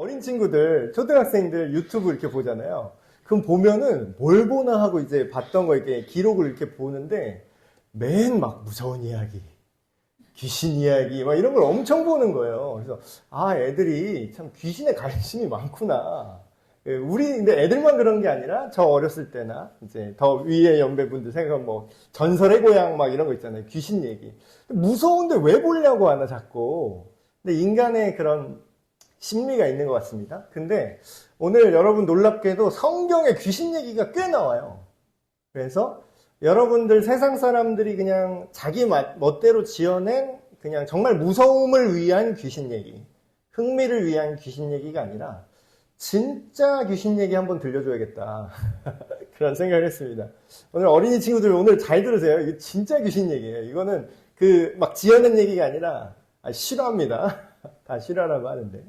어린 친구들, 초등학생들 유튜브 이렇게 보잖아요. 그럼 보면은 뭘 보나 하고 이제 봤던 거 이렇게 기록을 이렇게 보는데 맨 막 무서운 이야기, 귀신 이야기 막 이런 걸 엄청 보는 거예요. 그래서 아, 애들이 참 귀신에 관심이 많구나. 우리 근데 애들만 그런 게 아니라 저 어렸을 때나 이제 더 위의 연배분들 생각하면 뭐 전설의 고향 막 이런 거 있잖아요. 귀신 얘기. 무서운데 왜 보려고 하나 자꾸. 근데 인간의 그런 심리가 있는 것 같습니다. 근데 오늘 여러분 놀랍게도 성경에 귀신 얘기가 꽤 나와요. 그래서 여러분들 세상 사람들이 그냥 자기 멋대로 지어낸 그냥 정말 무서움을 위한 귀신 얘기, 흥미를 위한 귀신 얘기가 아니라 진짜 귀신 얘기 한번 들려줘야겠다. 그런 생각을 했습니다. 오늘 어린이 친구들 오늘 잘 들으세요. 이거 진짜 귀신 얘기예요. 이거는 막 지어낸 얘기가 아니라 싫어합니다. 다 싫어하라고 하는데.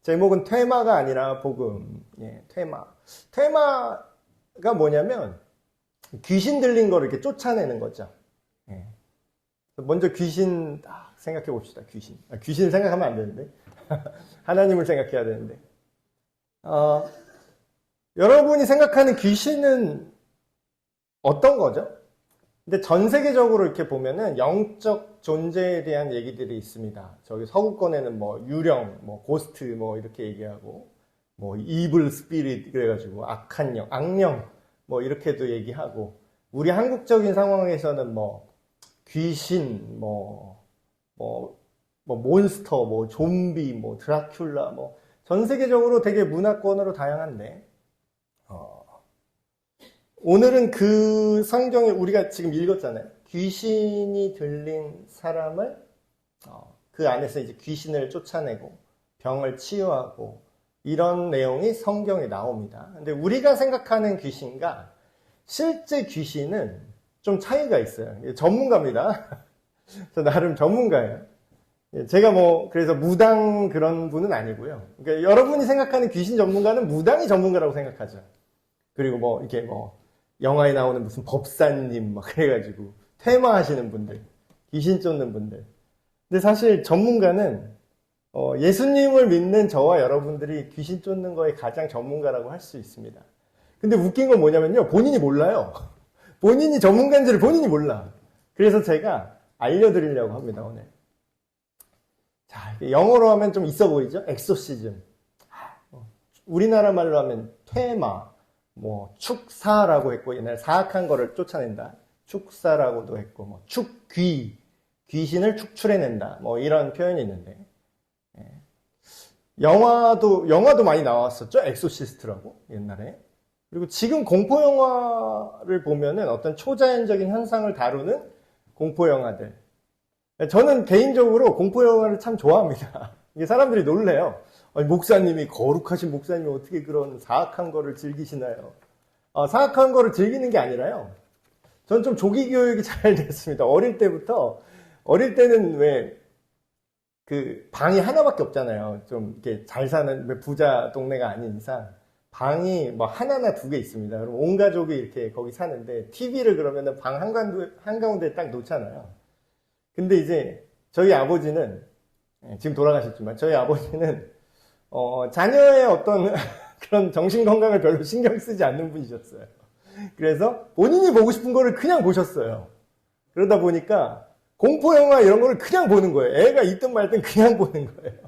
제목은 퇴마가 아니라 복음. 예, 퇴마. 퇴마가 뭐냐면 귀신 들린 거를 이렇게 쫓아내는 거죠. 예. 먼저 귀신 생각해 봅시다. 귀신을 생각하면 안 되는데. 하나님을 생각해야 되는데. 여러분이 생각하는 귀신은 어떤 거죠? 근데 전 세계적으로 이렇게 보면은 영적 존재에 대한 얘기들이 있습니다. 저기 서구권에는 뭐 유령, 뭐 고스트 뭐 이렇게 얘기하고 뭐 이블 스피릿 그래가지고 악한 영, 악령 뭐 이렇게도 얘기하고 우리 한국적인 상황에서는 뭐 귀신, 뭐 몬스터, 뭐 좀비, 뭐 드라큘라 뭐 전 세계적으로 되게 문화권으로 다양한데 오늘은 그 성경에 우리가 지금 읽었잖아요. 귀신이 들린 사람을 그 안에서 이제 귀신을 쫓아내고 병을 치유하고 이런 내용이 성경에 나옵니다. 근데 우리가 생각하는 귀신과 실제 귀신은 좀 차이가 있어요. 전문가입니다. 저 나름 전문가예요. 제가 그래서 무당 그런 분은 아니고요. 그러니까 여러분이 생각하는 귀신 전문가는 무당이 전문가라고 생각하죠. 그리고 이렇게 영화에 나오는 무슨 법사님 막 그래가지고 퇴마하시는 분들, 귀신 쫓는 분들. 근데 사실 전문가는 예수님을 믿는 저와 여러분들이 귀신 쫓는 거에 가장 전문가라고 할 수 있습니다. 근데 웃긴 건 뭐냐면요. 본인이 몰라요. 본인이 전문가인지를 본인이 몰라. 그래서 제가 알려드리려고 합니다, 오늘. 자, 영어로 하면 좀 있어 보이죠? 엑소시즘. 우리나라 말로 하면 퇴마, 축사라고 했고, 옛날에 사악한 거를 쫓아낸다. 축사라고도 했고, 축귀, 귀신을 축출해낸다. 이런 표현이 있는데. 영화도 많이 나왔었죠? 엑소시스트라고, 옛날에. 그리고 지금 공포영화를 보면은 어떤 초자연적인 현상을 다루는 공포영화들. 저는 개인적으로 공포영화를 참 좋아합니다. 이게 사람들이 놀래요. 아니, 목사님이, 거룩하신 목사님이 어떻게 그런 사악한 거를 즐기시나요? 사악한 거를 즐기는 게 아니라요. 전 좀 조기 교육이 잘 됐습니다. 어릴 때는 방이 하나밖에 없잖아요. 좀 이렇게 잘 사는 부자 동네가 아닌 이상. 방이 하나나 두 개 있습니다. 그럼 온 가족이 이렇게 거기 사는데, TV를 그러면은 방 한가운데에 딱 놓잖아요. 근데 이제 저희 아버지는 지금 돌아가셨지만 저희 아버지는 자녀의 어떤 그런 정신 건강을 별로 신경 쓰지 않는 분이셨어요. 그래서 본인이 보고 싶은 거를 그냥 보셨어요. 그러다 보니까 공포 영화 이런 거를 그냥 보는 거예요. 애가 있든 말든 그냥 보는 거예요.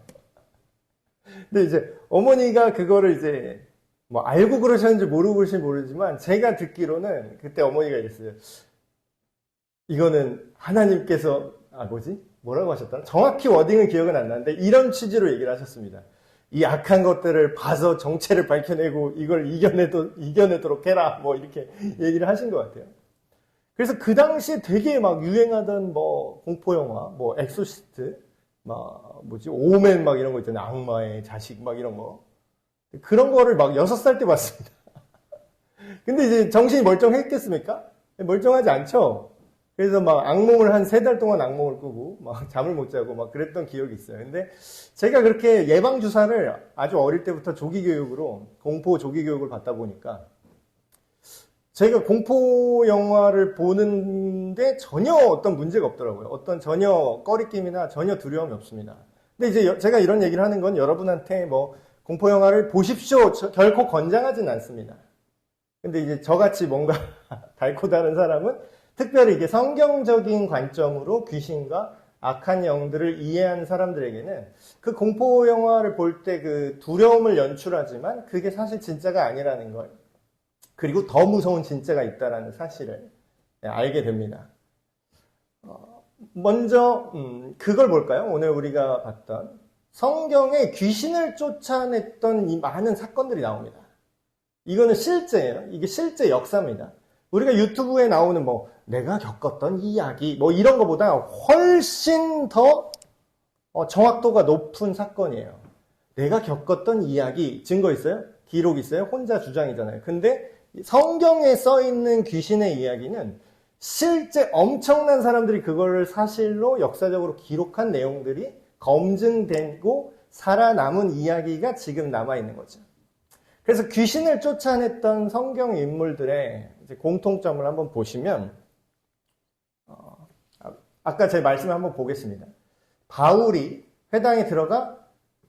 근데 이제 어머니가 그거를 이제 알고 그러셨는지 모르고 그러실지 모르지만 제가 듣기로는 그때 어머니가 이랬어요. 이거는 하나님께서 뭐라고 하셨더라? 정확히 워딩은 기억은 안 나는데 이런 취지로 얘기를 하셨습니다. 이 악한 것들을 봐서 정체를 밝혀내고 이걸 이겨내도록 해라. 이렇게 얘기를 하신 것 같아요. 그래서 그 당시에 되게 유행하던 공포영화, 엑소시스트, 오멘 이런 거 있잖아요. 악마의 자식 이런 거. 그런 거를 6살 때 봤습니다. 근데 이제 정신이 멀쩡했겠습니까? 멀쩡하지 않죠? 그래서 악몽을 한 3달 동안 악몽을 꾸고 잠을 못 자고 그랬던 기억이 있어요. 근데 제가 그렇게 예방주사를 아주 어릴 때부터 조기교육으로 공포 조기교육을 받다 보니까 제가 공포 영화를 보는데 전혀 어떤 문제가 없더라고요. 어떤 전혀 꺼리낌이나 전혀 두려움이 없습니다. 근데 이제 제가 이런 얘기를 하는 건 여러분한테 공포영화를 보십시오. 결코 권장하진 않습니다. 근데 이제 저같이 뭔가 달고 다른 사람은 특별히 이게 성경적인 관점으로 귀신과 악한 영들을 이해한 사람들에게는 그 공포영화를 볼 때 그 두려움을 연출하지만 그게 사실 진짜가 아니라는 걸, 그리고 더 무서운 진짜가 있다는 사실을 알게 됩니다. 먼저 그걸 볼까요? 오늘 우리가 봤던 성경에 귀신을 쫓아냈던 이 많은 사건들이 나옵니다. 이거는 실제예요. 이게 실제 역사입니다. 우리가 유튜브에 나오는 뭐 내가 겪었던 이야기 뭐 이런 것보다 훨씬 더 정확도가 높은 사건이에요. 내가 겪었던 이야기, 증거 있어요? 기록 있어요? 혼자 주장이잖아요. 근데 성경에 써 있는 귀신의 이야기는 실제 엄청난 사람들이 그거를 사실로 역사적으로 기록한 내용들이 검증되고 살아남은 이야기가 지금 남아있는 거죠. 그래서 귀신을 쫓아냈던 성경 인물들의 이제 공통점을 한번 보시면, 아까 제 말씀을 한번 보겠습니다. 바울이 회당에 들어가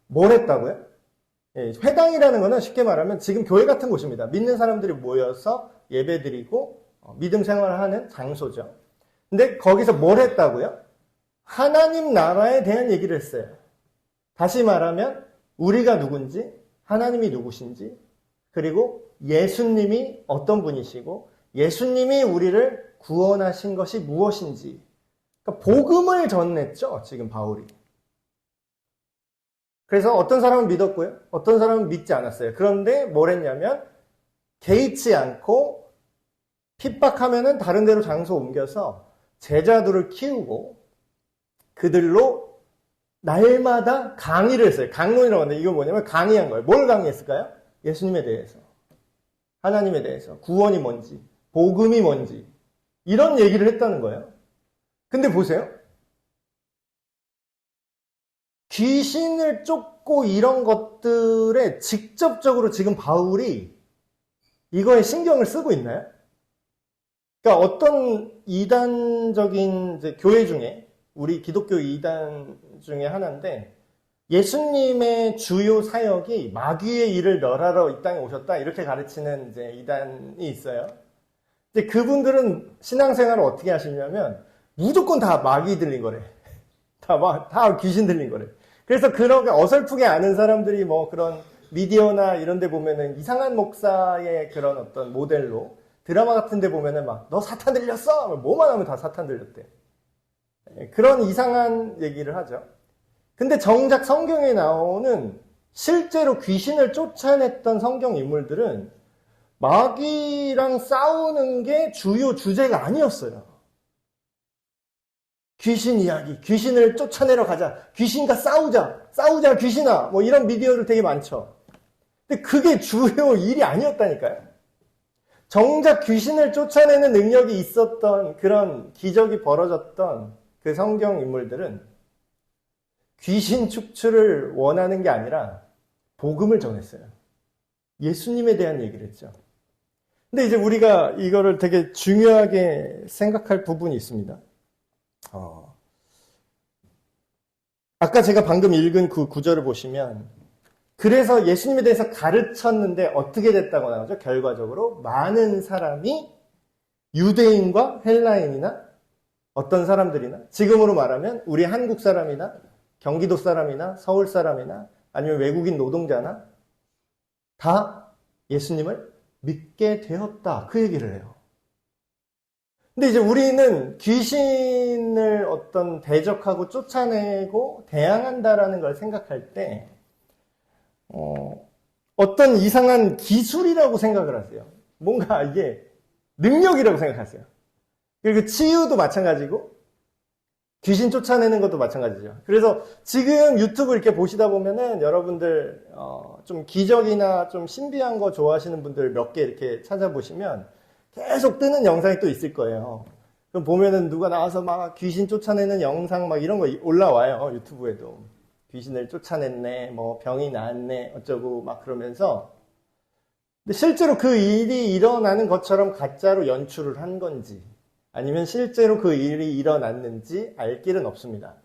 뭘 했다고요? 예, 회당이라는 거는 쉽게 말하면 지금 교회 같은 곳입니다. 믿는 사람들이 모여서 예배드리고 믿음 생활을 하는 장소죠. 근데 거기서 뭘 했다고요? 하나님 나라에 대한 얘기를 했어요. 다시 말하면 우리가 누군지, 하나님이 누구신지, 그리고 예수님이 어떤 분이시고 예수님이 우리를 구원하신 것이 무엇인지, 그러니까 복음을 전했죠, 지금 바울이. 그래서 어떤 사람은 믿었고요, 어떤 사람은 믿지 않았어요. 그런데 뭘 했냐면 개의치 않고 핍박하면은 다른 데로 장소 옮겨서 제자들을 키우고 그들로 날마다 강의를 했어요. 강론이라고 하는데 이건 뭐냐면 강의한 거예요. 뭘 강의했을까요? 예수님에 대해서, 하나님에 대해서, 구원이 뭔지, 복음이 뭔지, 이런 얘기를 했다는 거예요. 근데 보세요. 귀신을 쫓고 이런 것들에 직접적으로 지금 바울이 이거에 신경을 쓰고 있나요? 그러니까 어떤 이단적인 이제 교회 중에, 우리 기독교 이단 중에 하나인데, 예수님의 주요 사역이 마귀의 일을 멸하러 이 땅에 오셨다, 이렇게 가르치는 이제 이단이 있어요. 근데 그분들은 신앙생활을 어떻게 하시냐면 무조건 다 마귀 들린 거래. 다 귀신 들린 거래. 그래서 그런 어설프게 아는 사람들이 뭐 그런 미디어나 이런 데 보면은 이상한 목사의 그런 어떤 모델로 드라마 같은 데 보면은 막 너 사탄 들렸어? 뭐만 하면 다 사탄 들렸대. 그런 이상한 얘기를 하죠. 근데 정작 성경에 나오는 실제로 귀신을 쫓아냈던 성경 인물들은 마귀랑 싸우는 게 주요 주제가 아니었어요. 귀신 이야기, 귀신을 쫓아내러 가자, 귀신과 싸우자 귀신아, 뭐 이런 미디어들 되게 많죠. 근데 그게 주요 일이 아니었다니까요. 정작 귀신을 쫓아내는 능력이 있었던, 그런 기적이 벌어졌던 그 성경 인물들은 귀신 축출을 원하는 게 아니라 복음을 전했어요. 예수님에 대한 얘기를 했죠. 근데 이제 우리가 이거를 되게 중요하게 생각할 부분이 있습니다. 아까 제가 방금 읽은 그 구절을 보시면, 그래서 예수님에 대해서 가르쳤는데 어떻게 됐다고 나오죠? 결과적으로 많은 사람이 유대인과 헬라인이나 어떤 사람들이나, 지금으로 말하면 우리 한국 사람이나 경기도 사람이나 서울 사람이나 아니면 외국인 노동자나 다 예수님을 믿게 되었다, 그 얘기를 해요. 근데 이제 우리는 귀신을 어떤 대적하고 쫓아내고 대항한다라는 걸 생각할 때 어떤 이상한 기술이라고 생각을 하세요. 뭔가 이게 능력이라고 생각하세요. 그리고 치유도 마찬가지고 귀신 쫓아내는 것도 마찬가지죠. 그래서 지금 유튜브 이렇게 보시다 보면은 여러분들 좀 기적이나 좀 신비한 거 좋아하시는 분들 몇 개 이렇게 찾아보시면 계속 뜨는 영상이 또 있을 거예요. 그럼 보면은 누가 나와서 막 귀신 쫓아내는 영상 막 이런 거 올라와요. 유튜브에도. 귀신을 쫓아냈네, 뭐 병이 나았네, 어쩌고 막 그러면서. 근데 실제로 그 일이 일어나는 것처럼 가짜로 연출을 한 건지, 아니면 실제로 그 일이 일어났는지 알 길은 없습니다.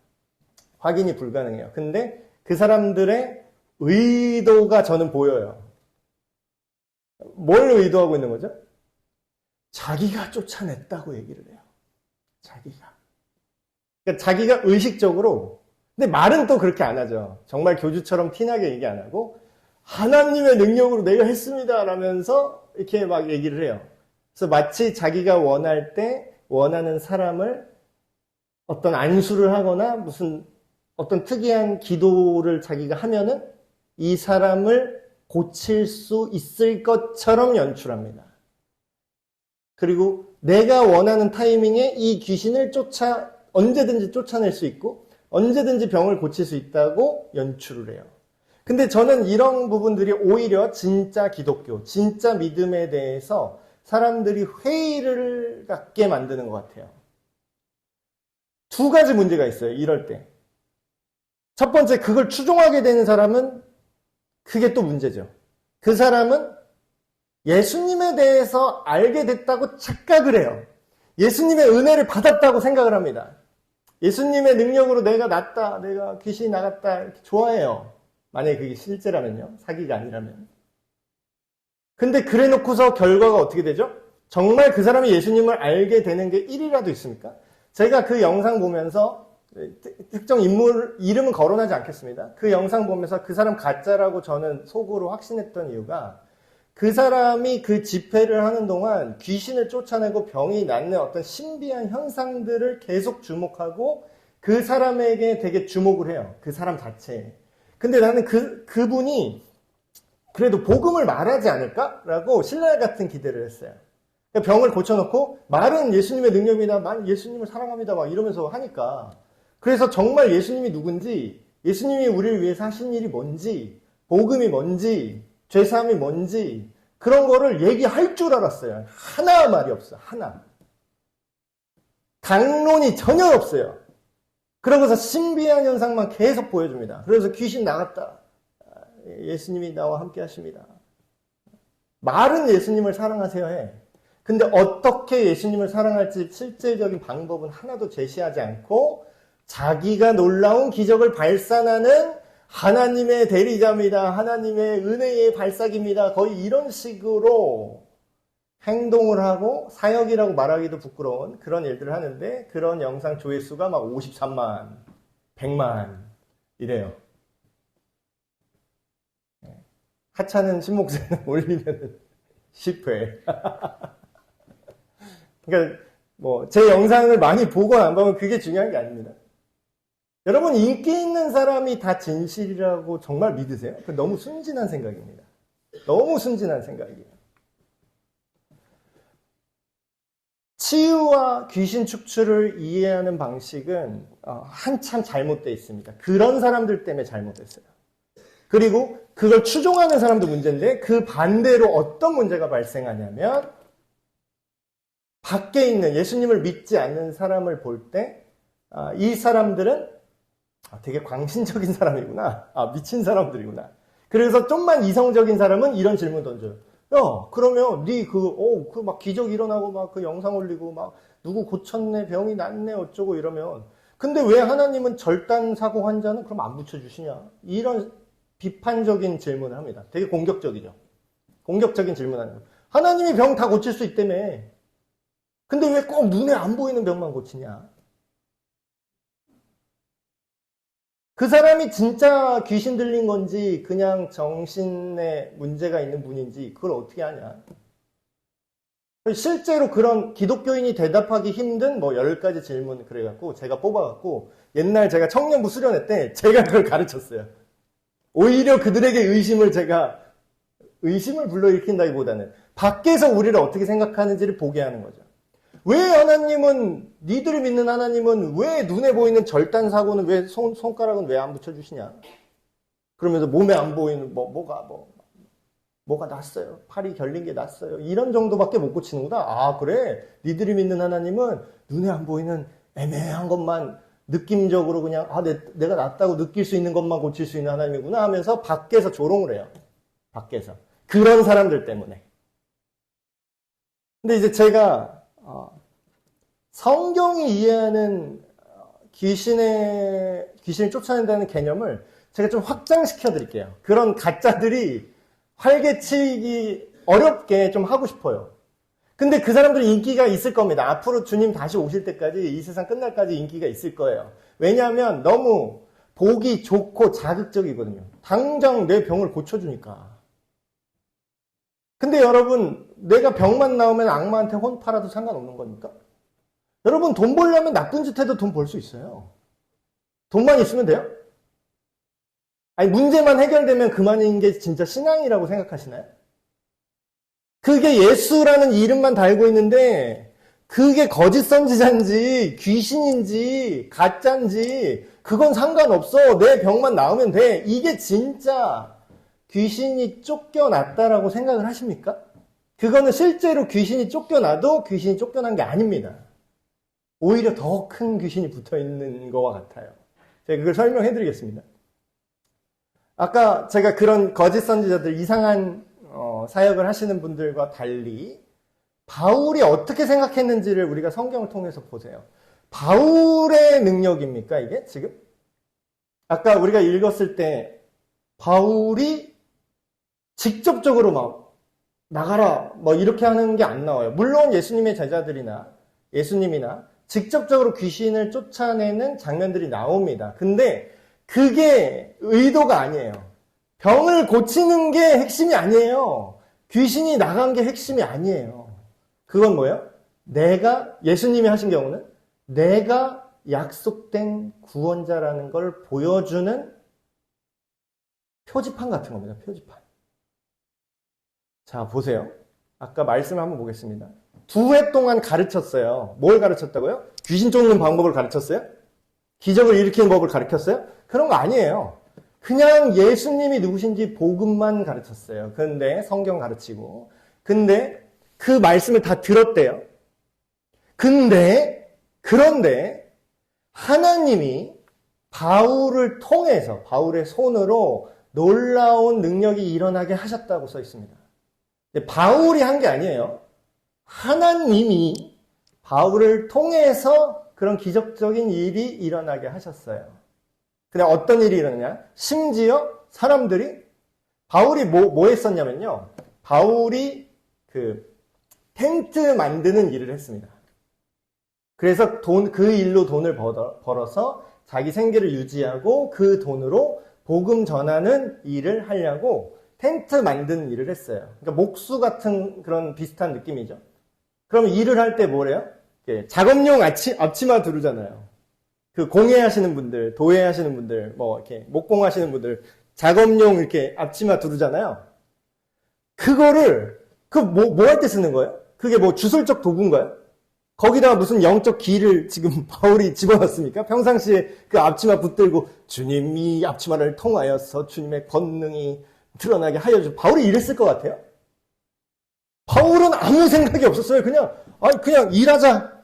확인이 불가능해요. 근데 그 사람들의 의도가 저는 보여요. 뭘 의도하고 있는 거죠? 자기가 쫓아냈다고 얘기를 해요. 자기가. 그러니까 자기가 의식적으로, 근데 말은 또 그렇게 안 하죠. 정말 교주처럼 티나게 얘기 안 하고 하나님의 능력으로 내가 했습니다 라면서 이렇게 막 얘기를 해요. 그래서 마치 자기가 원할 때 원하는 사람을 어떤 안수를 하거나 무슨 어떤 특이한 기도를 자기가 하면은 이 사람을 고칠 수 있을 것처럼 연출합니다. 그리고 내가 원하는 타이밍에 이 귀신을 언제든지 쫓아낼 수 있고 언제든지 병을 고칠 수 있다고 연출을 해요. 근데 저는 이런 부분들이 오히려 진짜 기독교, 진짜 믿음에 대해서 사람들이 회의를 갖게 만드는 것 같아요. 두 가지 문제가 있어요, 이럴 때. 첫 번째, 그걸 추종하게 되는 사람은 그게 또 문제죠. 그 사람은 예수님에 대해서 알게 됐다고 착각을 해요. 예수님의 은혜를 받았다고 생각을 합니다. 예수님의 능력으로 내가 낫다, 내가 귀신이 나갔다, 이렇게 좋아해요. 만약에 그게 실제라면요. 사기가 아니라면. 근데 그래 놓고서 결과가 어떻게 되죠? 정말 그 사람이 예수님을 알게 되는 게 1이라도 있습니까? 제가 그 영상 보면서 특정 인물 이름은 거론하지 않겠습니다. 그 영상 보면서 그 사람 가짜라고 저는 속으로 확신했던 이유가 그 사람이 그 집회를 하는 동안 귀신을 쫓아내고 병이 낫는 어떤 신비한 현상들을 계속 주목하고 그 사람에게 되게 주목을 해요. 그 사람 자체에. 근데 나는 그분이 그래도 복음을 말하지 않을까라고 신랄 같은 기대를 했어요. 병을 고쳐놓고 말은 예수님의 능력입니다. 난 예수님을 사랑합니다. 막 이러면서 하니까. 그래서 정말 예수님이 누군지, 예수님이 우리를 위해서 하신 일이 뭔지, 복음이 뭔지, 죄사함이 뭔지 그런 거를 얘기할 줄 알았어요. 하나 말이 없어. 하나. 강론이 전혀 없어요. 그러고서 신비한 현상만 계속 보여줍니다. 그래서 귀신 나갔다. 예수님이 나와 함께 하십니다. 말은 예수님을 사랑하세요 해. 근데 어떻게 예수님을 사랑할지 실질적인 방법은 하나도 제시하지 않고 자기가 놀라운 기적을 발산하는 하나님의 대리자입니다. 하나님의 은혜의 발사기입니다. 거의 이런 식으로 행동을 하고 사역이라고 말하기도 부끄러운 그런 일들을 하는데 그런 영상 조회수가 막 53만, 100만 이래요. 하찮은 신목사는 올리면 10회. 그러니까 뭐 제 영상을 많이 보거나 안 보면 그게 중요한 게 아닙니다. 여러분 인기 있는 사람이 다 진실이라고 정말 믿으세요? 그 너무 순진한 생각입니다. 너무 순진한 생각이에요. 치유와 귀신 축출을 이해하는 방식은 한참 잘못되어 있습니다. 그런 사람들 때문에 잘못됐어요. 그리고 그걸 추종하는 사람도 문제인데 그 반대로 어떤 문제가 발생하냐면 밖에 있는 예수님을 믿지 않는 사람을 볼 때 이 사람들은 되게 광신적인 사람이구나. 미친 사람들이구나. 그래서 좀만 이성적인 사람은 이런 질문 던져요. 야, 그러면 그 막 기적 일어나고 막 그 영상 올리고 막 누구 고쳤네, 병이 낫네, 어쩌고 이러면. 근데 왜 하나님은 절단 사고 환자는 그럼 안 붙여주시냐? 이런 비판적인 질문을 합니다. 되게 공격적이죠. 공격적인 질문하는 거예요. 하나님이 병 다 고칠 수 있다며. 근데 왜 꼭 눈에 안 보이는 병만 고치냐? 그 사람이 진짜 귀신 들린 건지 그냥 정신에 문제가 있는 분인지 그걸 어떻게 아냐? 실제로 그런 기독교인이 대답하기 힘든 10가지 질문 그래갖고 제가 뽑아갖고 옛날 제가 청년부 수련회 때 제가 그걸 가르쳤어요. 오히려 그들에게 의심을 불러일으킨다기보다는 밖에서 우리를 어떻게 생각하는지를 보게 하는 거죠. 왜 하나님은, 니들이 믿는 하나님은 왜 눈에 보이는 절단 사고는 왜 손가락은 왜 안 붙여주시냐? 그러면서 몸에 안 보이는 뭐가 났어요. 팔이 결린 게 났어요. 이런 정도밖에 못 고치는구나. 그래. 니들이 믿는 하나님은 눈에 안 보이는 애매한 것만 느낌적으로 그냥 내가 낫다고 느낄 수 있는 것만 고칠 수 있는 하나님이구나 하면서 밖에서 조롱을 해요. 밖에서. 그런 사람들 때문에. 근데 이제 제가 성경이 이해하는 귀신을 쫓아낸다는 개념을 제가 좀 확장시켜 드릴게요. 그런 가짜들이 활개치기 어렵게 좀 하고 싶어요. 근데 그 사람들이 인기가 있을 겁니다. 앞으로 주님 다시 오실 때까지, 이 세상 끝날까지 인기가 있을 거예요. 왜냐하면 너무 보기 좋고 자극적이거든요. 당장 내 병을 고쳐주니까. 근데 여러분, 내가 병만 나오면 악마한테 혼 팔아도 상관없는 겁니까? 여러분, 돈 벌려면 나쁜 짓 해도 돈 벌 수 있어요. 돈만 있으면 돼요? 아니, 문제만 해결되면 그만인 게 진짜 신앙이라고 생각하시나요? 그게 예수라는 이름만 달고 있는데 그게 거짓 선지자인지 귀신인지 가짜인지 그건 상관없어. 내 병만 나으면 돼. 이게 진짜 귀신이 쫓겨났다라고 생각을 하십니까? 그거는 실제로 귀신이 쫓겨나도 귀신이 쫓겨난 게 아닙니다. 오히려 더 큰 귀신이 붙어 있는 것과 같아요. 제가 그걸 설명해 드리겠습니다. 아까 제가 그런 거짓 선지자들, 이상한 사역을 하시는 분들과 달리 바울이 어떻게 생각했는지를 우리가 성경을 통해서 보세요. 바울의 능력입니까, 이게 지금? 아까 우리가 읽었을 때 바울이 직접적으로 막 나가라 뭐 이렇게 하는 게 안 나와요. 물론 예수님의 제자들이나 예수님이나 직접적으로 귀신을 쫓아내는 장면들이 나옵니다. 근데 그게 의도가 아니에요. 병을 고치는 게 핵심이 아니에요. 귀신이 나간 게 핵심이 아니에요. 그건 뭐예요? 예수님이 하신 경우는 내가 약속된 구원자라는 걸 보여주는 표지판 같은 겁니다. 표지판. 자, 보세요. 아까 말씀을 한번 보겠습니다. 2회 동안 가르쳤어요. 뭘 가르쳤다고요? 귀신 쫓는 방법을 가르쳤어요? 기적을 일으키는 법을 가르쳤어요? 그런 거 아니에요. 그냥 예수님이 누구신지 복음만 가르쳤어요. 그런데 성경 가르치고. 근데 그 말씀을 다 들었대요. 그런데 하나님이 바울을 통해서 바울의 손으로 놀라운 능력이 일어나게 하셨다고 써 있습니다. 바울이 한 게 아니에요. 하나님이 바울을 통해서 그런 기적적인 일이 일어나게 하셨어요. 근데 어떤 일이 일어나냐? 심지어 사람들이 바울이 뭐 했었냐면요. 바울이 그 텐트 만드는 일을 했습니다. 그래서 그 일로 돈을 벌어서 자기 생계를 유지하고 그 돈으로 복음 전하는 일을 하려고 텐트 만드는 일을 했어요. 그러니까 목수 같은 그런 비슷한 느낌이죠. 그럼 일을 할 때 뭐래요? 작업용 앞치마 두르잖아요. 그 공예하시는 분들, 도예하시는 분들, 뭐 이렇게 목공하시는 분들 작업용 이렇게 앞치마 두르잖아요. 그거를 뭐 할 때 쓰는 거예요? 그게 뭐 주술적 도구인가요? 거기다가 무슨 영적 기를 지금 바울이 집어넣습니까? 평상시에 그 앞치마 붙들고 주님이 앞치마를 통하여서 주님의 권능이 드러나게 하여 주. 바울이 이랬을 것 같아요. 바울은 아무 생각이 없었어요. 그냥 일하자.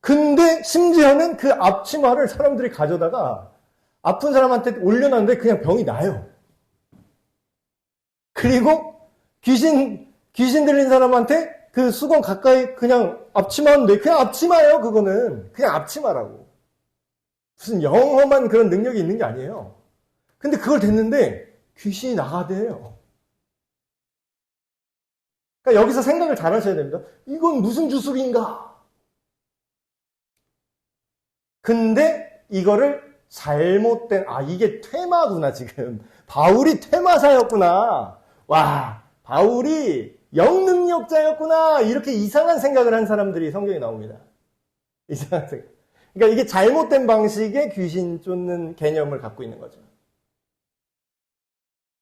근데 심지어는 그 앞치마를 사람들이 가져다가 아픈 사람한테 올려놨는데 그냥 병이 나요. 그리고 귀신 들린 사람한테 그 수건 가까이 그냥 앞치마인데 그냥 앞치마예요. 그거는 그냥 앞치마라고. 무슨 영험한 그런 능력이 있는 게 아니에요. 근데 그걸 됐는데 귀신이 나가대요. 그러니까 여기서 생각을 잘 하셔야 됩니다. 이건 무슨 주술인가? 근데 이거를 잘못된, 이게 퇴마구나, 지금. 바울이 퇴마사였구나. 와, 바울이 영능력자였구나. 이렇게 이상한 생각을 한 사람들이 성경에 나옵니다. 이상한 생각. 그러니까 이게 잘못된 방식의 귀신 쫓는 개념을 갖고 있는 거죠.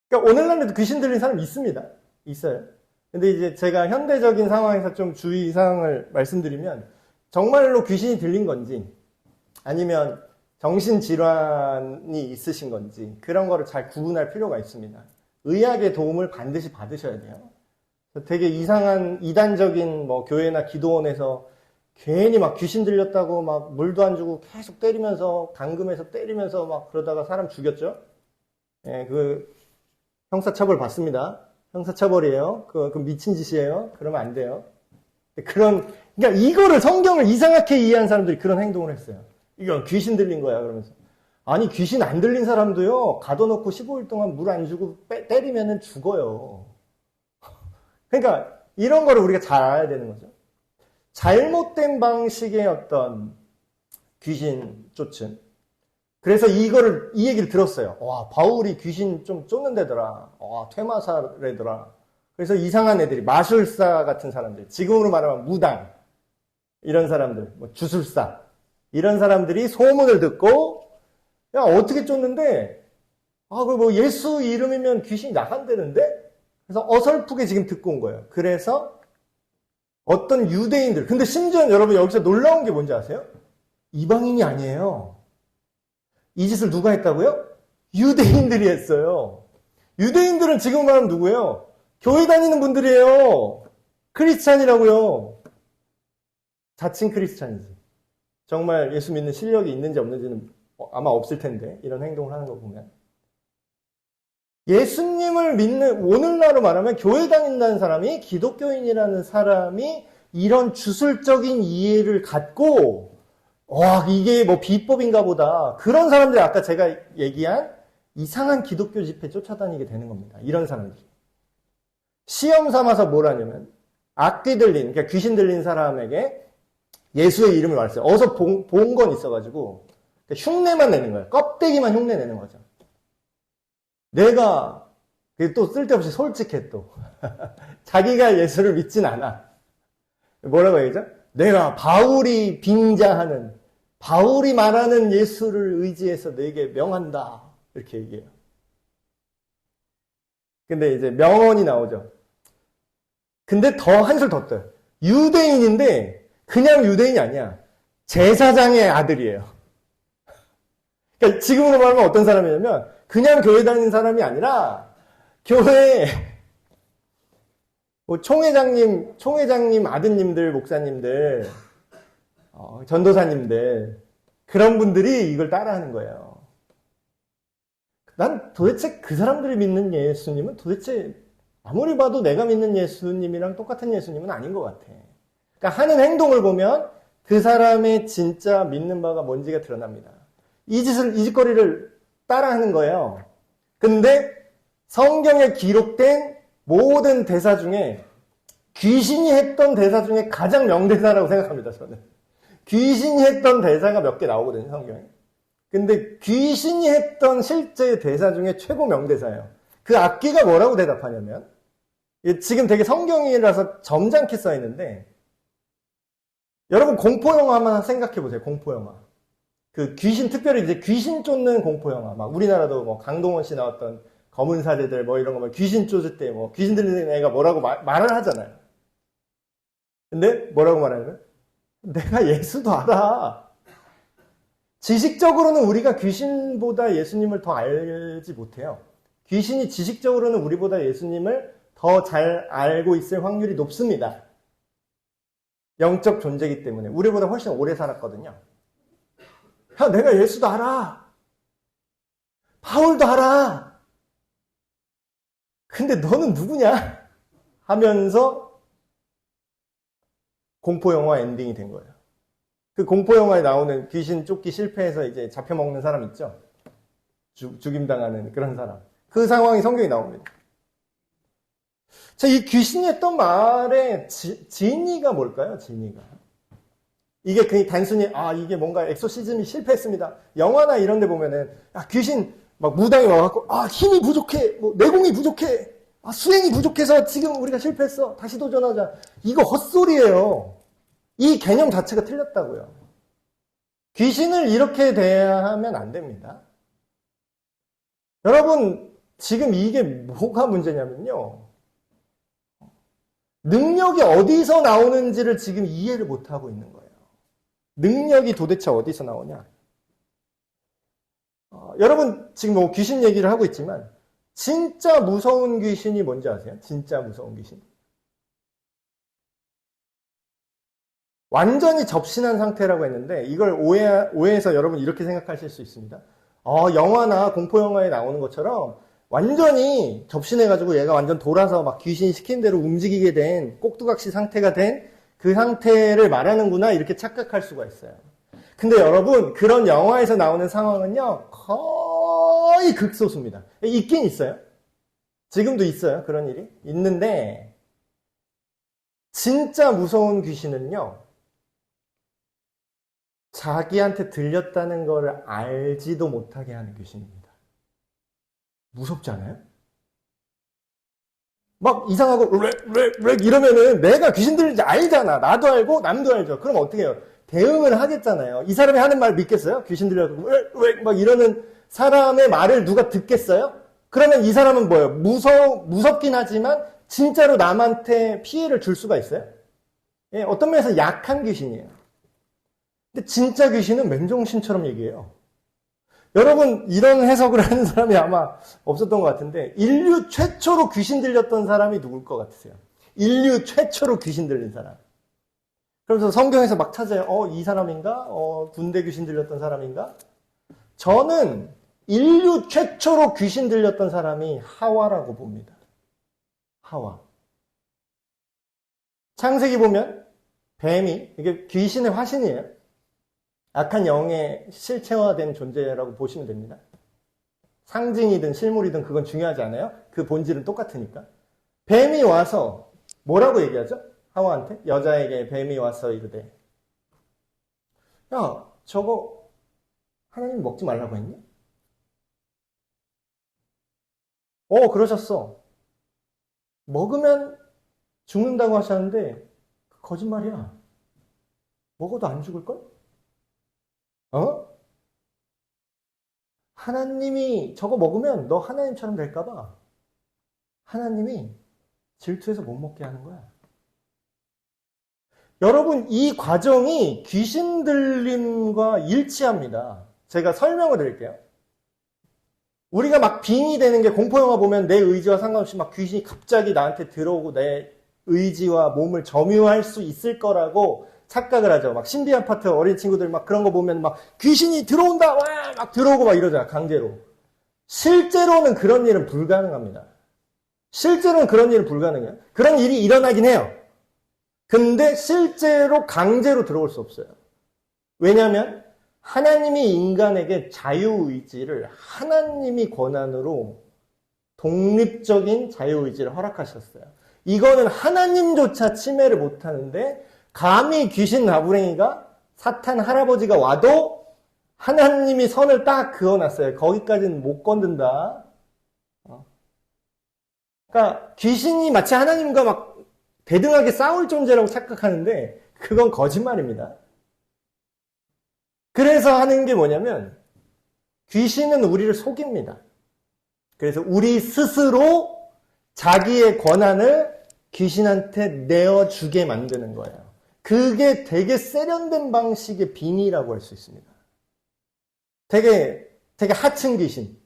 그러니까 오늘날에도 귀신 들린 사람 있습니다. 있어요. 근데 이제 제가 현대적인 상황에서 좀 주의사항을 말씀드리면 정말로 귀신이 들린 건지 아니면 정신질환이 있으신 건지 그런 거를 잘 구분할 필요가 있습니다. 의학의 도움을 반드시 받으셔야 돼요. 되게 이상한 이단적인 뭐 교회나 기도원에서 괜히 막 귀신 들렸다고 막 물도 안 주고 계속 때리면서 감금해서 때리면서 막 그러다가 사람 죽였죠. 예, 그 형사처벌 받습니다. 형사처벌이에요. 그 미친 짓이에요. 그러면 안 돼요. 그러니까 이거를 성경을 이상하게 이해한 사람들이 그런 행동을 했어요. 이건 귀신 들린 거야. 그러면서 아니, 귀신 안 들린 사람도요, 가둬놓고 15일 동안 물 안 주고 때리면은 죽어요. 그러니까, 이런 거를 우리가 잘 알아야 되는 거죠. 잘못된 방식의 어떤 귀신 쫓음. 그래서 이 얘기를 들었어요. 와, 바울이 귀신 좀 쫓는데더라. 와, 퇴마사래더라. 그래서 이상한 애들이, 마술사 같은 사람들, 지금으로 말하면 무당, 이런 사람들, 뭐 주술사, 이런 사람들이 소문을 듣고, 야, 어떻게 쫓는데? 아, 그 뭐 예수 이름이면 귀신이 나간다는데? 그래서 어설프게 지금 듣고 온 거예요. 그래서 어떤 유대인들, 근데 심지어 여러분 여기서 놀라운 게 뭔지 아세요? 이방인이 아니에요. 이 짓을 누가 했다고요? 유대인들이 했어요. 유대인들은 지금 말하면 누구예요? 교회 다니는 분들이에요. 크리스찬이라고요. 자칭 크리스찬이지. 정말 예수 믿는 실력이 있는지 없는지는 아마 없을 텐데, 이런 행동을 하는 거 보면. 예수님을 믿는, 오늘날로 말하면 교회 다닌다는 사람이, 기독교인이라는 사람이 이런 주술적인 이해를 갖고, 와, 이게 뭐 비법인가 보다. 그런 사람들이 아까 제가 얘기한 이상한 기독교 집회 쫓아다니게 되는 겁니다. 이런 사람들이. 시험 삼아서 뭘 하냐면, 악귀 들린, 그러니까 귀신 들린 사람에게 예수의 이름을 말했어요. 어서 본 건 있어가지고, 흉내만 내는 거예요. 껍데기만 흉내 내는 거죠. 내가, 또 쓸데없이 솔직해 또. 자기가 예수를 믿진 않아. 뭐라고 얘기하죠? 내가 바울이 빙자하는, 바울이 말하는 예수를 의지해서 내게 명한다. 이렇게 얘기해요. 근데 이제 명언이 나오죠. 근데 더 한술 더 떠요. 유대인인데 그냥 유대인이 아니야. 제사장의 아들이에요. 그러니까 지금으로 말하면 어떤 사람이냐면 그냥 교회 다니는 사람이 아니라 교회에 뭐 총회장님 아드님들, 목사님들, 전도사님들, 그런 분들이 이걸 따라하는 거예요. 난 도대체 그 사람들이 믿는 예수님은 도대체 아무리 봐도 내가 믿는 예수님이랑 똑같은 예수님은 아닌 것 같아. 그러니까 하는 행동을 보면 그 사람의 진짜 믿는 바가 뭔지가 드러납니다. 이 짓거리를 따라하는 거예요. 근데 성경에 기록된 모든 대사 중에 귀신이 했던 대사 중에 가장 명대사라고 생각합니다, 저는. 귀신이 했던 대사가 몇 개 나오거든요, 성경에. 근데 귀신이 했던 실제 대사 중에 최고 명대사예요. 그 악귀가 뭐라고 대답하냐면, 지금 되게 성경이라서 점잖게 써있는데, 여러분 공포영화 한번 생각해보세요, 공포영화. 그 귀신, 특별히 이제 귀신 쫓는 공포영화. 막 우리나라도 뭐 강동원 씨 나왔던 검은 사제들 뭐 이런 거 뭐 귀신 쫓을 때 뭐 귀신 들리는 애가 뭐라고 말을 하잖아요. 근데 뭐라고 말하냐면, 내가 예수도 알아. 지식적으로는 우리가 귀신보다 예수님을 더 알지 못해요. 귀신이 지식적으로는 우리보다 예수님을 더 잘 알고 있을 확률이 높습니다. 영적 존재이기 때문에. 우리보다 훨씬 오래 살았거든요. 야, 내가 예수도 알아. 바울도 알아. 근데 너는 누구냐? 하면서 공포영화 엔딩이 된 거예요. 그 공포영화에 나오는 귀신 쫓기 실패해서 이제 잡혀먹는 사람 있죠? 죽임당하는 그런 사람. 그 상황이 성경에 나옵니다. 자, 이 귀신이 했던 말의 진의가 뭘까요? 진의가. 이게 그냥 단순히, 이게 뭔가 엑소시즘이 실패했습니다. 영화나 이런 데 보면은, 귀신 막 무당이 와갖고, 힘이 부족해. 뭐, 내공이 부족해. 수행이 부족해서 지금 우리가 실패했어. 다시 도전하자. 이거 헛소리예요. 이 개념 자체가 틀렸다고요. 귀신을 이렇게 대하면 안 됩니다. 여러분, 지금 이게 뭐가 문제냐면요. 능력이 어디서 나오는지를 지금 이해를 못하고 있는 거예요. 능력이 도대체 어디서 나오냐? 여러분, 지금 뭐 귀신 얘기를 하고 있지만, 진짜 무서운 귀신이 뭔지 아세요? 진짜 무서운 귀신. 완전히 접신한 상태라고 했는데, 이걸 오해해서 여러분 이렇게 생각하실 수 있습니다. 영화나 공포영화에 나오는 것처럼, 완전히 접신해가지고 얘가 완전 돌아서 막 귀신이 시킨 대로 움직이게 된 꼭두각시 상태가 된 그 상태를 말하는구나 이렇게 착각할 수가 있어요. 근데 여러분, 그런 영화에서 나오는 상황은요, 거의 극소수입니다. 있긴 있어요. 지금도 있어요. 그런 일이. 있는데, 진짜 무서운 귀신은요, 자기한테 들렸다는 걸 알지도 못하게 하는 귀신입니다. 무섭지 않아요? 막 이상하고 렉 이러면은 내가 귀신 들린지 알잖아. 나도 알고 남도 알죠. 그럼 어떻게 해요? 대응을 하겠잖아요. 이 사람이 하는 말 믿겠어요? 귀신 들려서 막 이러는 사람의 말을 누가 듣겠어요? 그러면 이 사람은 뭐예요? 무섭긴 하지만 진짜로 남한테 피해를 줄 수가 있어요? 예, 어떤 면에서 약한 귀신이에요. 근데 진짜 귀신은 맨정신처럼 얘기해요. 여러분, 이런 해석을 하는 사람이 아마 없었던 것 같은데, 인류 최초로 귀신 들렸던 사람이 누굴 것 같으세요? 인류 최초로 귀신 들린 사람. 그래서 성경에서 막 찾아요. 이 사람인가? 군대 귀신 들렸던 사람인가? 저는 인류 최초로 귀신 들렸던 사람이 하와라고 봅니다. 하와. 창세기 보면 뱀이, 이게 귀신의 화신이에요. 악한 영의 실체화된 존재라고 보시면 됩니다. 상징이든 실물이든 그건 중요하지 않아요. 그 본질은 똑같으니까. 뱀이 와서 뭐라고 얘기하죠? 하와한테? 여자에게 뱀이 와서 이르되, 야, 저거 하나님 먹지 말라고 했니? 그러셨어. 먹으면 죽는다고 하셨는데 거짓말이야. 먹어도 안 죽을걸? 하나님이 저거 먹으면 너 하나님처럼 될까봐 하나님이 질투해서 못 먹게 하는 거야. 여러분, 이 과정이 귀신 들림과 일치합니다. 제가 설명을 드릴게요. 우리가 막 빙의 되는 게 공포영화 보면 내 의지와 상관없이 막 귀신이 갑자기 나한테 들어오고 내 의지와 몸을 점유할 수 있을 거라고 착각을 하죠. 막 신비 아파트 어린 친구들 막 그런 거 보면 막 귀신이 들어온다! 와! 막 들어오고 막 이러잖아, 강제로. 실제로는 그런 일은 불가능합니다. 실제로는 그런 일은 불가능해요. 그런 일이 일어나긴 해요. 근데 실제로 강제로 들어올 수 없어요. 왜냐하면 하나님이 인간에게 자유의지를 하나님이 권한으로 독립적인 자유의지를 허락하셨어요. 이거는 하나님조차 침해를 못하는데 감히 귀신 나부랭이가 사탄 할아버지가 와도 하나님이 선을 딱 그어놨어요. 거기까지는 못 건든다. 그러니까 귀신이 마치 하나님과 막 대등하게 싸울 존재라고 착각하는데 그건 거짓말입니다. 그래서 하는 게 뭐냐면 귀신은 우리를 속입니다. 그래서 우리 스스로 자기의 권한을 귀신한테 내어주게 만드는 거예요. 그게 되게 세련된 방식의 빙의라고 할 수 있습니다. 되게 하층 귀신,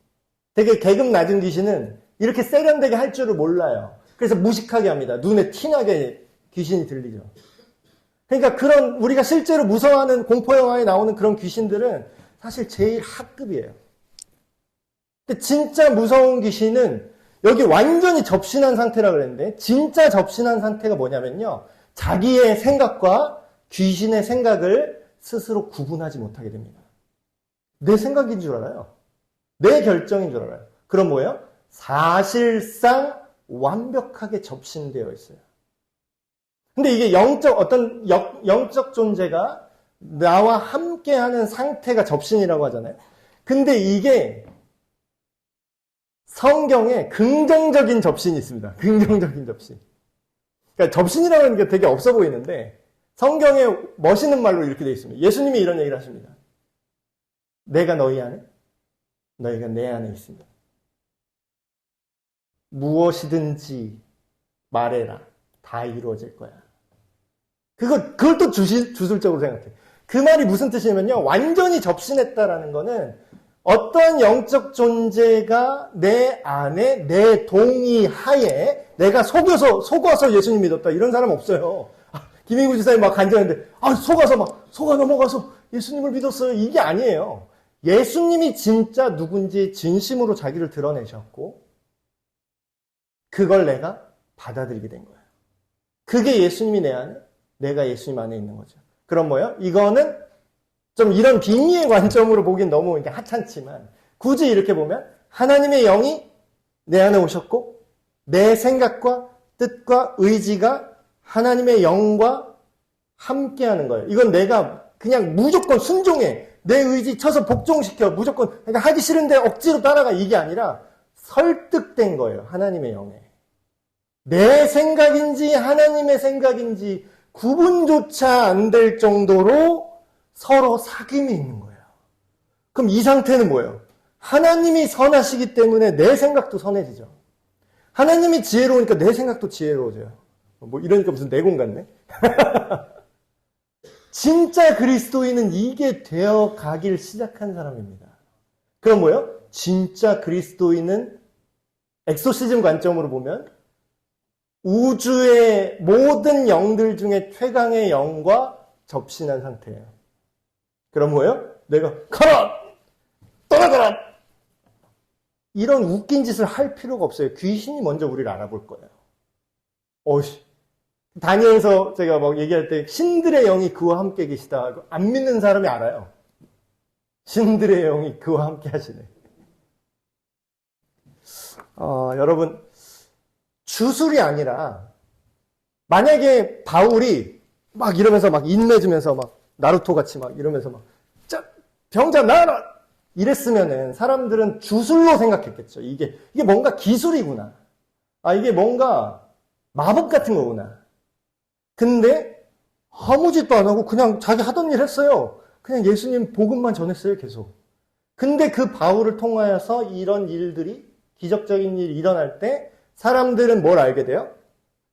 되게 계급 낮은 귀신은 이렇게 세련되게 할 줄을 몰라요. 그래서 무식하게 합니다. 눈에 티나게 귀신이 들리죠. 그러니까 그런 우리가 실제로 무서워하는 공포영화에 나오는 그런 귀신들은 사실 제일 하급이에요. 근데 진짜 무서운 귀신은 여기 완전히 접신한 상태라고 그랬는데 진짜 접신한 상태가 뭐냐면요. 자기의 생각과 귀신의 생각을 스스로 구분하지 못하게 됩니다. 내 생각인 줄 알아요. 내 결정인 줄 알아요. 그럼 뭐예요? 사실상 완벽하게 접신되어 있어요. 근데 이게 영적 존재가 나와 함께하는 상태가 접신이라고 하잖아요. 근데 이게 성경에 긍정적인 접신이 있습니다. 긍정적인 접신. 그러니까 접신이라는 게 되게 없어 보이는데 성경에 멋있는 말로 이렇게 되어 있습니다. 예수님이 이런 얘기를 하십니다. 내가 너희 안에, 너희가 내 안에 있습니다. 무엇이든지 말해라. 다 이루어질 거야. 그걸 또 주술적으로 생각해. 그 말이 무슨 뜻이냐면요. 완전히 접신했다라는 거는 어떤 영적 존재가 내 안에 내 동의하에 내가 속아서 예수님 믿었다. 이런 사람 없어요. 김인구 지사님 막 간증하는데 속아 넘어가서 예수님을 믿었어요. 이게 아니에요. 예수님이 진짜 누군지 진심으로 자기를 드러내셨고 그걸 내가 받아들이게 된 거예요. 그게 예수님이 내 안에, 내가 예수님 안에 있는 거죠. 그럼 뭐예요? 이거는 좀 이런 빙의의 관점으로 보긴 너무 이게 하찮지만 굳이 이렇게 보면 하나님의 영이 내 안에 오셨고 내 생각과 뜻과 의지가 하나님의 영과 함께하는 거예요. 이건 내가 그냥 무조건 순종해. 내 의지 쳐서 복종시켜. 무조건 그러니까 하기 싫은데 억지로 따라가. 이게 아니라 설득된 거예요. 하나님의 영에. 내 생각인지 하나님의 생각인지 구분조차 안 될 정도로 서로 사귐이 있는 거예요. 그럼 이 상태는 뭐예요? 하나님이 선하시기 때문에 내 생각도 선해지죠. 하나님이 지혜로우니까 내 생각도 지혜로워져요. 뭐 이러니까 무슨 내공 같네? 진짜 그리스도인은 이게 되어 가길 시작한 사람입니다. 그럼 뭐예요? 진짜 그리스도인은 엑소시즘 관점으로 보면 우주의 모든 영들 중에 최강의 영과 접신한 상태예요. 그럼 뭐예요? 내가 가라! 떠나가라! 이런 웃긴 짓을 할 필요가 없어요. 귀신이 먼저 우리를 알아볼 거예요. 다니엘서 제가 막 얘기할 때 신들의 영이 그와 함께 계시다. 안 믿는 사람이 알아요. 신들의 영이 그와 함께 하시네. 여러분, 주술이 아니라 만약에 바울이 막 이러면서 막 인내주면서 막 나루토 같이 막 이러면서 막 병자 나아라 이랬으면은 사람들은 주술로 생각했겠죠. 이게 뭔가 기술이구나. 이게 뭔가 마법 같은 거구나. 근데 아무 짓도 안 하고 그냥 자기 하던 일 했어요. 그냥 예수님 복음만 전했어요, 계속. 근데 그 바울을 통하여서 이런 일들이 기적적인 일이 일어날 때 사람들은 뭘 알게 돼요?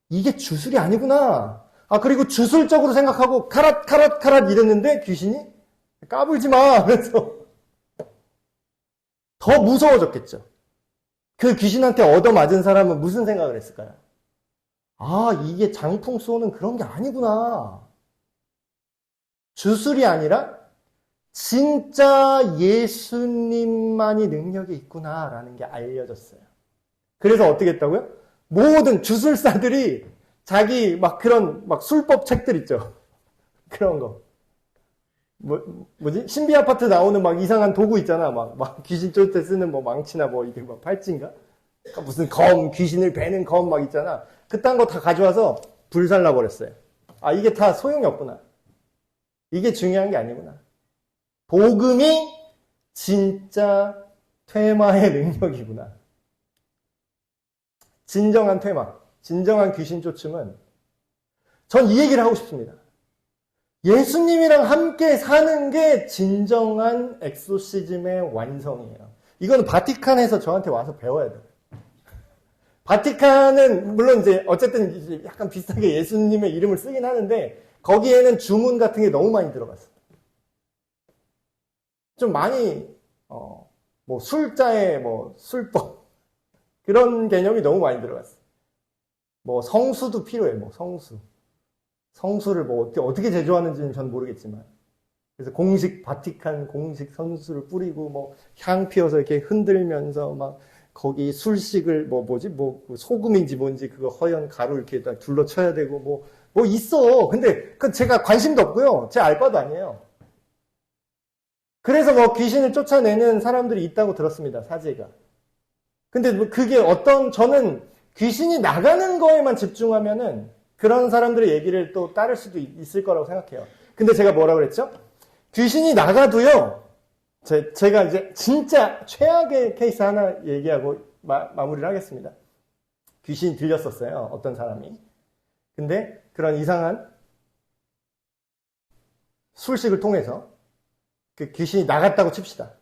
이게 주술이 아니구나. 그리고 주술적으로 생각하고 카랏 이랬는데 귀신이 까불지 마 하면서 더 무서워졌겠죠. 그 귀신한테 얻어맞은 사람은 무슨 생각을 했을까요? 이게 장풍 쏘는 그런 게 아니구나. 주술이 아니라 진짜 예수님만이 능력이 있구나라는 게 알려졌어요. 그래서 어떻게 했다고요? 모든 주술사들이 자기 막 그런 막 술법 책들 있죠. 그런 거. 뭐지? 신비 아파트 나오는 막 이상한 도구 있잖아. 막 귀신 쫓을 때 쓰는 뭐 망치나 뭐 이게 막 팔찌인가? 무슨 검, 귀신을 베는 검 막 있잖아. 그딴 거 다 가져와서 불살라 버렸어요. 이게 다 소용이 없구나. 이게 중요한 게 아니구나. 복음이 진짜 퇴마의 능력이구나. 진정한 퇴마, 진정한 귀신 쫓음은 전 이 얘기를 하고 싶습니다. 예수님이랑 함께 사는 게 진정한 엑소시즘의 완성이에요. 이건 바티칸에서 저한테 와서 배워야 돼요. 바티칸은 물론 이제 어쨌든 이제 약간 비슷하게 예수님의 이름을 쓰긴 하는데 거기에는 주문 같은 게 너무 많이 들어갔어요. 좀 많이 뭐 술자의 뭐 술법 그런 개념이 너무 많이 들어갔어요. 뭐 성수도 필요해. 뭐 성수를 뭐 어떻게 제조하는지는 전 모르겠지만 그래서 바티칸 공식 성수를 뿌리고 뭐 향 피워서 이렇게 흔들면서 막 거기 술식을 소금인지 뭔지 그거 허연 가루 이렇게 딱 둘러쳐야 되고 뭐 있어. 근데 그 제가 관심도 없고요. 제 알 바도 아니에요. 그래서 뭐 귀신을 쫓아내는 사람들이 있다고 들었습니다. 사제가. 근데 그게 저는 귀신이 나가는 거에만 집중하면은 그런 사람들의 얘기를 또 따를 수도 있을 거라고 생각해요. 근데 제가 뭐라 그랬죠? 귀신이 나가도요. 제가 이제 진짜 최악의 케이스 하나 얘기하고 마무리를 하겠습니다. 귀신이 들렸었어요. 어떤 사람이. 근데 그런 이상한 술식을 통해서 그 귀신이 나갔다고 칩시다.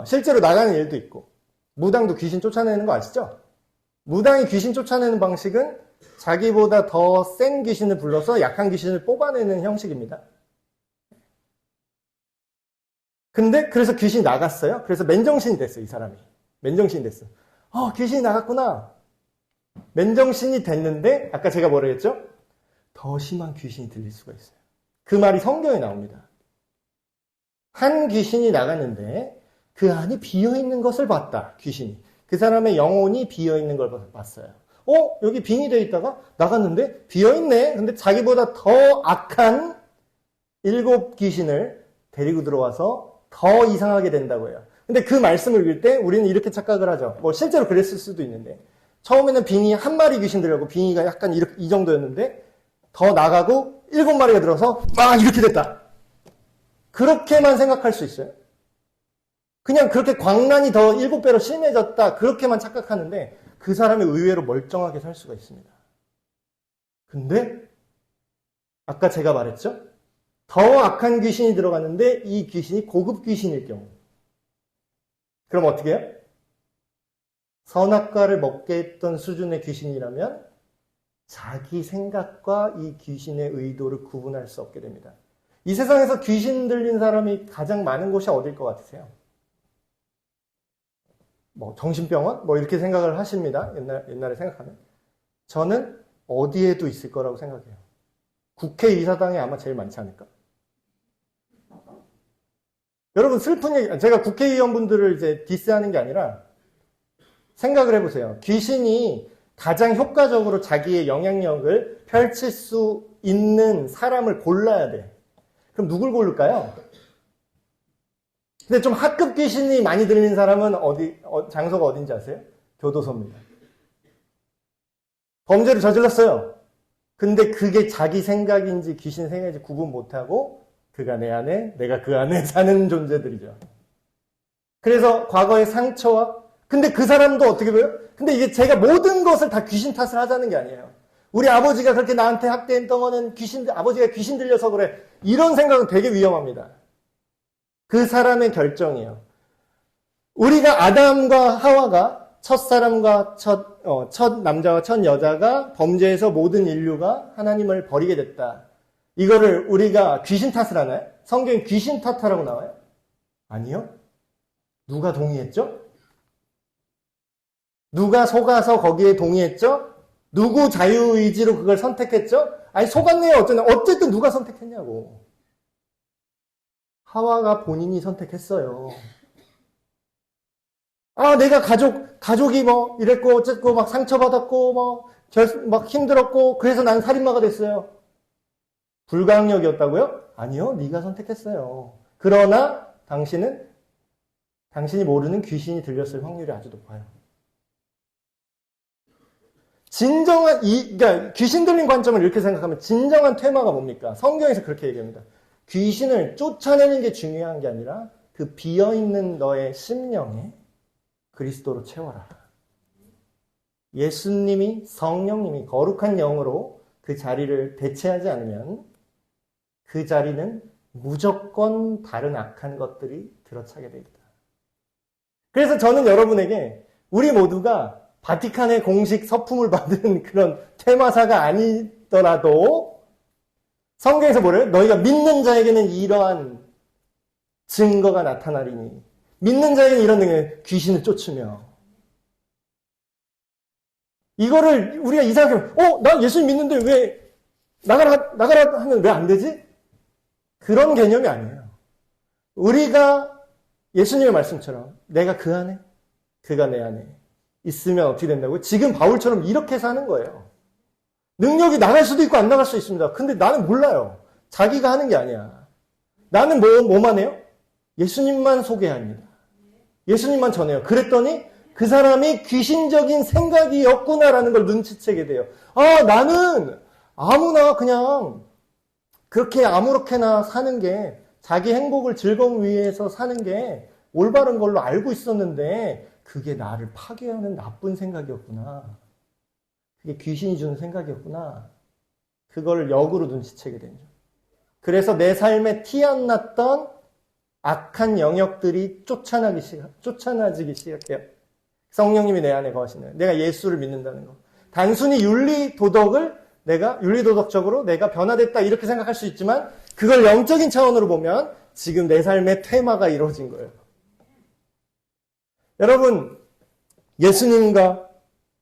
실제로 나가는 일도 있고 무당도 귀신 쫓아내는 거 아시죠? 무당이 귀신 쫓아내는 방식은 자기보다 더 센 귀신을 불러서 약한 귀신을 뽑아내는 형식입니다. 근데 그래서 귀신이 나갔어요. 그래서 맨정신이 됐어요. 이 사람이. 맨정신이 됐어. 귀신이 나갔구나. 맨정신이 됐는데 아까 제가 뭐라 했죠? 더 심한 귀신이 들릴 수가 있어요. 그 말이 성경에 나옵니다. 한 귀신이 나갔는데 그 안이 비어있는 것을 봤다. 귀신이. 그 사람의 영혼이 비어있는 걸 봤어요. 여기 빙이 되어 있다가 나갔는데 비어있네. 근데 자기보다 더 악한 7 귀신을 데리고 들어와서 더 이상하게 된다고 해요. 근데 그 말씀을 읽을 때 우리는 이렇게 착각을 하죠. 뭐 실제로 그랬을 수도 있는데 처음에는 빙의 한 마리 귀신 들어가고 빙의가 약간 이 정도였는데 더 나가고 7마리가 들어서 막 이렇게 됐다. 그렇게만 생각할 수 있어요. 그냥 그렇게 광란이 더 7배로 심해졌다. 그렇게만 착각하는데 그 사람이 의외로 멀쩡하게 살 수가 있습니다. 근데 아까 제가 말했죠? 더 악한 귀신이 들어갔는데 이 귀신이 고급 귀신일 경우 그럼 어떻게 해요? 선악과를 먹게 했던 수준의 귀신이라면 자기 생각과 이 귀신의 의도를 구분할 수 없게 됩니다. 이 세상에서 귀신 들린 사람이 가장 많은 곳이 어딜 것 같으세요? 뭐 정신병원? 뭐 이렇게 생각을 하십니다. 옛날에 생각하면. 저는 어디에도 있을 거라고 생각해요. 국회의사당에 아마 제일 많지 않을까? 여러분 슬픈 얘기, 제가 국회의원분들을 이제 디스하는 게 아니라 생각을 해보세요. 귀신이 가장 효과적으로 자기의 영향력을 펼칠 수 있는 사람을 골라야 돼. 그럼 누굴 고를까요? 근데 좀 학급 귀신이 많이 들리는 사람은 장소가 어딘지 아세요? 교도소입니다. 범죄를 저질렀어요. 근데 그게 자기 생각인지 귀신 생각인지 구분 못하고 그가 내 안에, 내가 그 안에 사는 존재들이죠. 그래서 과거의 상처와 근데 그 사람도 어떻게 보여요? 근데 이게 제가 모든 것을 다 귀신 탓을 하자는 게 아니에요. 우리 아버지가 그렇게 나한테 학대했던 거는 아버지가 귀신 들려서 그래. 이런 생각은 되게 위험합니다. 그 사람의 결정이에요. 우리가 아담과 하와가 첫사람과 첫 남자와 첫 여자가 범죄해서 모든 인류가 하나님을 버리게 됐다. 이거를 우리가 귀신 탓을 하나요? 성경에 귀신 탓하라고 나와요? 아니요. 누가 동의했죠? 누가 속아서 거기에 동의했죠? 누구 자유의지로 그걸 선택했죠? 아니 속았네요. 어쨌든 누가 선택했냐고. 하와가 본인이 선택했어요. 아, 내가 가족이 뭐 이랬고 어쨌고 막 상처받았고 막 힘들었고 그래서 난 살인마가 됐어요. 불가항력이었다고요? 아니요. 네가 선택했어요. 그러나 당신이 모르는 귀신이 들렸을 확률이 아주 높아요. 그러니까 귀신 들린 관점을 이렇게 생각하면 진정한 퇴마가 뭡니까? 성경에서 그렇게 얘기합니다. 귀신을 쫓아내는 게 중요한 게 아니라 그 비어있는 너의 심령에 그리스도로 채워라. 예수님이 성령님이 거룩한 영으로 그 자리를 대체하지 않으면 그 자리는 무조건 다른 악한 것들이 들어차게 됩니다. 그래서 저는 여러분에게 우리 모두가 바티칸의 공식 서품을 받은 그런 퇴마사가 아니더라도 성경에서 뭐래요? 너희가 믿는 자에게는 이러한 증거가 나타나리니 믿는 자에게는 이런 능력, 귀신을 쫓으며 이거를 우리가 이상하게 나 예수님 믿는데 왜 나가라 하면 왜 안 되지? 그런 개념이 아니에요. 우리가 예수님의 말씀처럼 내가 그 안에 그가 내 안에 있으면 어떻게 된다고요? 지금 바울처럼 이렇게 사는 거예요. 능력이 나갈 수도 있고 안 나갈 수 있습니다. 근데 나는 몰라요. 자기가 하는 게 아니야. 나는 뭐만 해요? 예수님만 소개합니다. 예수님만 전해요. 그랬더니 그 사람이 귀신적인 생각이었구나라는 걸 눈치채게 돼요. 나는 아무나 그냥 그렇게 아무렇게나 사는 게 자기 행복을 즐거움 위해서 사는 게 올바른 걸로 알고 있었는데 그게 나를 파괴하는 나쁜 생각이었구나. 그게 귀신이 주는 생각이었구나. 그걸 역으로 눈치채게 되죠. 그래서 내 삶에 티 안 났던 악한 영역들이 쫓아나지기 시작해요. 성령님이 내 안에 거하시는 내가 예수를 믿는다는 거. 단순히 윤리도덕적으로 내가 변화됐다 이렇게 생각할 수 있지만 그걸 영적인 차원으로 보면 지금 내 삶의 퇴마가 이루어진 거예요. 여러분, 예수님과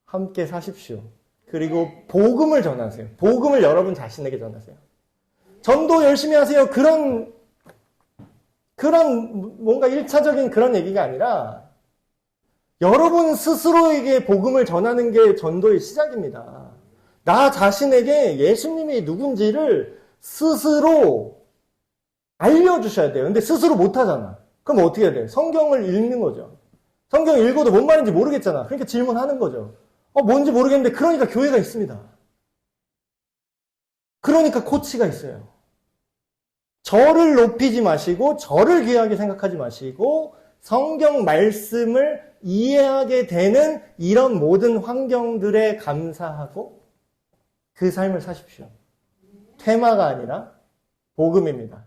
함께 사십시오. 그리고 복음을 전하세요. 복음을 여러분 자신에게 전하세요. 전도 열심히 하세요. 그런 뭔가 1차적인 그런 얘기가 아니라 여러분 스스로에게 복음을 전하는 게 전도의 시작입니다. 나 자신에게 예수님이 누군지를 스스로 알려주셔야 돼요. 근데 스스로 못하잖아. 그럼 어떻게 해야 돼요? 성경을 읽는 거죠. 성경 읽어도 뭔 말인지 모르겠잖아. 그러니까 질문하는 거죠. 뭔지 모르겠는데 그러니까 교회가 있습니다. 그러니까 코치가 있어요. 저를 높이지 마시고 저를 귀하게 생각하지 마시고 성경 말씀을 이해하게 되는 이런 모든 환경들에 감사하고 그 삶을 사십시오. 테마가 아니라 복음입니다.